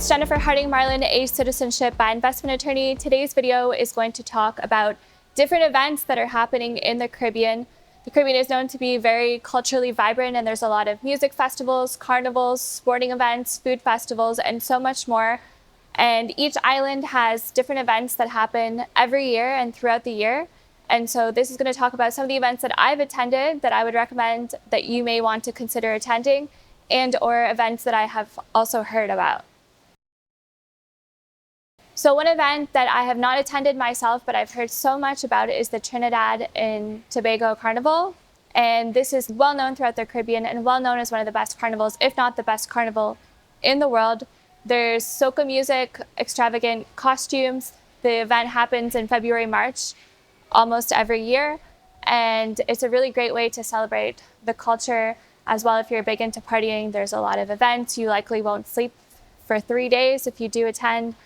It's Jennifer Harding Marlin, a citizenship by investment attorney. Today's video is going to talk about different events that are happening in the Caribbean. The Caribbean is known to be very culturally vibrant, and there's a lot of music festivals, carnivals, sporting events, food festivals, and so much more. And each island has different events that happen every year and throughout the year. And so this is going to talk about some of the events that I've attended that I would recommend that you may want to consider attending, and or events that I have also heard about. So one event that I have not attended myself, but I've heard so much about it, is the Trinidad and Tobago Carnival. And this is well known throughout the Caribbean and well known as one of the best carnivals, if not the best carnival in the world. There's soca music, extravagant costumes. The event happens in February, March, almost every year. And it's a really great way to celebrate the culture as well. If you're big into partying, there's a lot of events. You likely won't sleep for 3 days if you do attend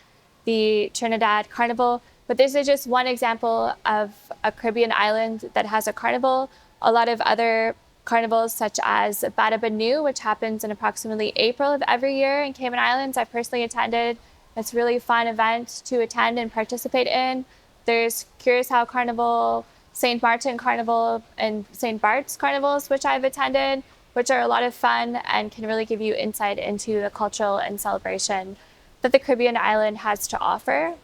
the Trinidad Carnival. But this is just one example of a Caribbean island that has a carnival. A lot of other carnivals, such as Badabanu, which happens in approximately April of every year in Cayman Islands, I've personally attended. It's a really fun event to attend and participate in. There's Curacao Carnival, St. Martin Carnival, and St. Bart's Carnivals, which I've attended, which are a lot of fun and can really give you insight into the cultural and celebration that the Caribbean island has to offer.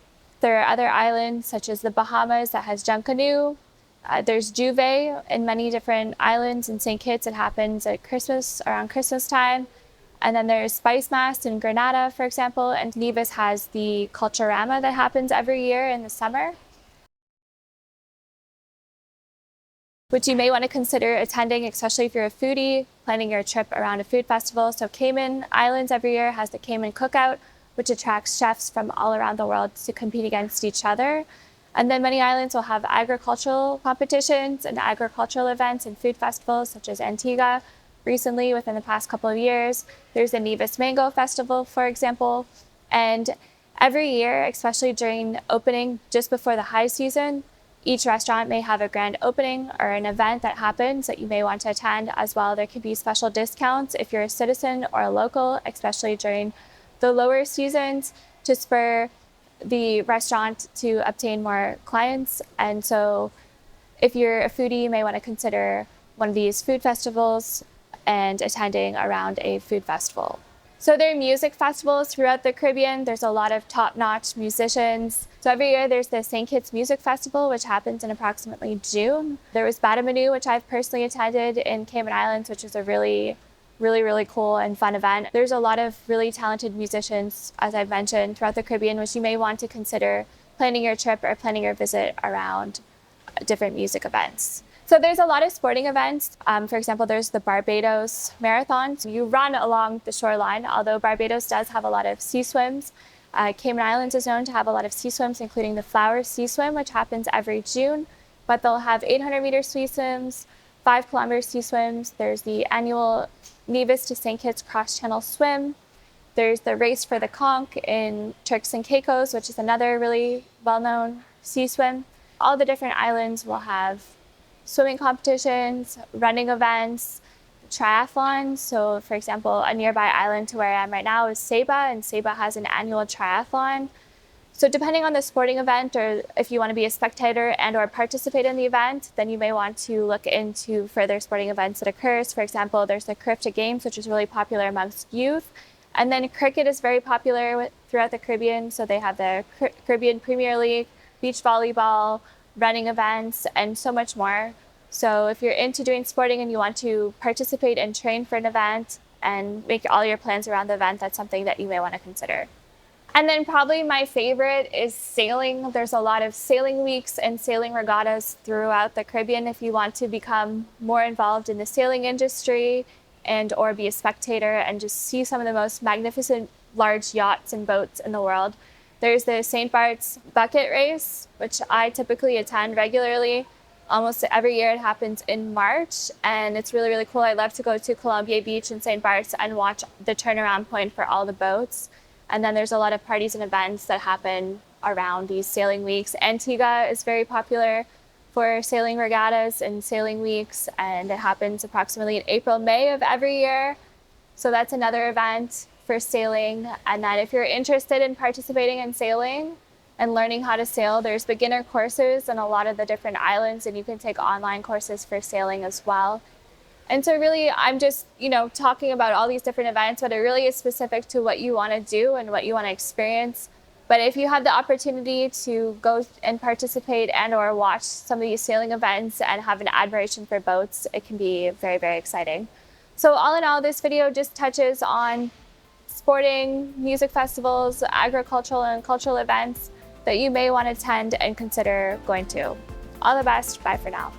There are other islands, such as the Bahamas, that has Junkanoo. There's Juve in many different islands. In St. Kitts, it happens at Christmas, around Christmas time. And then there's Spice Mast in Grenada, for example. And Nevis has the Culturama that happens every year in the summer, which you may want to consider attending, especially if you're a foodie, planning your trip around a food festival. So Cayman Islands every year has the Cayman Cookout, which attracts chefs from all around the world to compete against each other. And then many islands will have agricultural competitions and agricultural events and food festivals, such as Antigua. Recently, within the past couple of years, there's the Nevis Mango Festival, for example. And every year, especially during opening, just before the high season, each restaurant may have a grand opening or an event that happens that you may want to attend as well. There can be special discounts if you're a citizen or a local, especially during the lower seasons, to spur the restaurant to obtain more clients. And so if you're a foodie, you may want to consider one of these food festivals and attending around a food festival. So there are music festivals throughout the Caribbean. There's a lot of top-notch musicians. So every year there's the St. Kitts Music Festival, which happens in approximately June. There was Badabanu, which I've personally attended in Cayman Islands, which is a really cool and fun event. There's a lot of really talented musicians, as I've mentioned, throughout the Caribbean, which you may want to consider planning your trip or planning your visit around different music events. So there's a lot of sporting events. For example, there's the Barbados Marathon. So you run along the shoreline, although Barbados does have a lot of sea swims. Cayman Islands is known to have a lot of sea swims, including the Flower Sea Swim, which happens every June. But they'll have 800-meter sea swims, 5-kilometer sea swims. There's the annual Nevis to St. Kitts cross-channel swim. There's the Race for the Conch in Turks and Caicos, which is another really well-known sea swim. All the different islands will have swimming competitions, running events, triathlons. So for example, a nearby island to where I am right now is Saba, and Saba has an annual triathlon. So depending on the sporting event, or if you want to be a spectator and or participate in the event, then you may want to look into further sporting events that occurs. For example, there's the Carifta Games, which is really popular amongst youth. And then cricket is very popular throughout the Caribbean. So they have the Caribbean Premier League, beach volleyball, running events, and so much more. So if you're into doing sporting and you want to participate and train for an event and make all your plans around the event, that's something that you may want to consider. And then probably my favorite is sailing. There's a lot of sailing weeks and sailing regattas throughout the Caribbean. If you want to become more involved in the sailing industry and or be a spectator and just see some of the most magnificent large yachts and boats in the world, there's the St. Bart's Bucket Race, which I typically attend regularly. Almost every year it happens in March, and it's really cool. I love to go to Columbia Beach in St. Bart's and watch the turnaround point for all the boats. And then there's a lot of parties and events that happen around these sailing weeks. Antigua is very popular for sailing regattas and sailing weeks, and it happens approximately in April, May of every year. So that's another event. for sailing, and that if you're interested in participating in sailing and learning how to sail, there's beginner courses on a lot of the different islands, and you can take online courses for sailing as well. And so really, I'm just, talking about all these different events, but it really is specific to what you want to do and what you want to experience. But if you have the opportunity to go and participate and or watch some of these sailing events and have an admiration for boats, it can be very, very exciting. So all in all, this video just touches on sporting, music festivals, agricultural and cultural events that you may want to attend and consider going to. All the best. Bye for now.